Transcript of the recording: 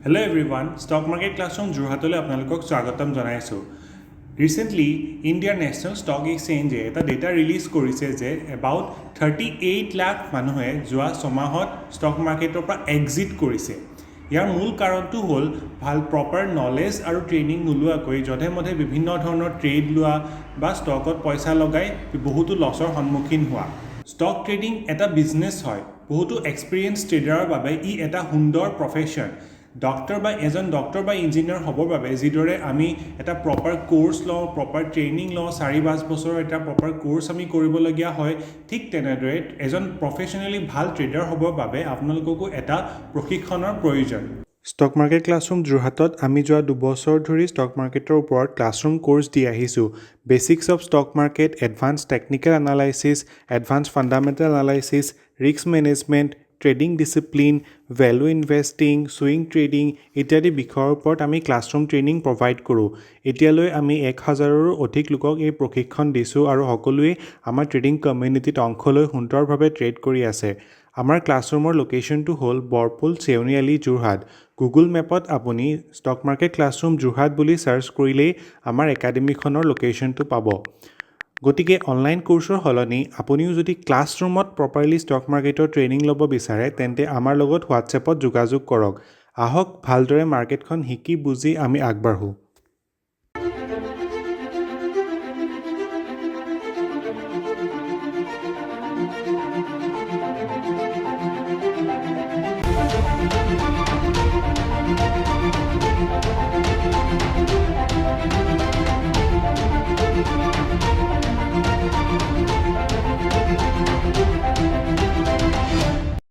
Hello everyone, Stock Market Classroom যোৰহাটলৈ আপোনালোকক স্বাগতম জনাইছোঁ। Recently, India National Stock Exchange এটা ডেটা ৰিলিজ কৰিছে যে about 38 লাখ মানুহে যোৱা ছমাহত ষ্টক মাৰ্কেটৰ পৰা এক্সিট কৰিছে। ইয়াৰ মূল কাৰণটো হ'ল ভাল প্ৰপাৰ নলেজ আৰু ট্ৰেইনিং নোলোৱাকৈ যধে মধে বিভিন্ন ধৰণৰ ট্ৰেড লোৱা বা ষ্টকত পইচা লগাই বহুতো লছৰ সন্মুখীন হোৱা। ষ্টক ট্ৰেডিং এটা বিজনেছ হয়। বহুতো এক্সপিৰিয়েঞ্চ ট্ৰেডাৰৰ বাবে ই এটা সুন্দৰ প্ৰফেশ্যন। ডক্টৰ বা ইঞ্জিনিয়াৰ হ'বৰ বাবে যিদৰে আমি এটা প্ৰপাৰ কোৰ্চ লওঁ, প্ৰপাৰ ট্ৰেইনিং লওঁ, 4-5 বছৰৰ এটা প্ৰপাৰ কোৰ্চ আমি কৰিবলগীয়া হয়, ঠিক তেনেদৰে এজন প্ৰফেশ্যনেলি ভাল ট্ৰেডাৰ হ'বৰ বাবে আপোনালোককো এটা প্ৰশিক্ষণৰ প্ৰয়োজন। ষ্টক মাৰ্কেট ক্লাছৰুম যোৰহাটত আমি যোৱা 2 বছৰ ধৰি ষ্টক মাৰ্কেটৰ ওপৰত ক্লাছৰুম কোৰ্চ দি আহিছোঁ। Basics of stock market, advance technical analysis, advance fundamental analysis, risk management, trading discipline, value investing, swing trading ইত্যাদি বিষয়ৰ ওপৰত আমি ক্লাছৰুম ট্ৰেইনিং প্ৰভাইড কৰোঁ। এতিয়ালৈ আমি 1000ৰো অধিক লোকক এই প্ৰশিক্ষণ দিছোঁ আৰু সকলোৱে আমাৰ ট্ৰেডিং কমিউনিটিত অংশ লৈ সুন্দৰভাৱে ট্ৰেড কৰি আছে। আমাৰ ক্লাছৰুমৰ লোকেশ্যনটো হ'ল বৰপুল, চেউনিআলি, যোৰহাট। গুগল মেপত আপুনি ষ্টক মাৰ্কেট ক্লাছৰুম যোৰহাট বুলি চাৰ্চ কৰিলেই আমাৰ একাডেমীখনৰ লোকেশ্যনটো পাব। গতিকে অনলাইন কোৰ্চৰ সলনি আপুনিও যদি ক্লাছৰুমত প্ৰপাৰলি ষ্টক মাৰ্কেটৰ ট্ৰেইনিং ল'ব বিচাৰে তেন্তে আমাৰ লগত হোৱাটছএপত যোগাযোগ কৰক। আহক ভালদৰে মাৰ্কেটখন শিকি বুজি আমি আগবাঢ়োঁ।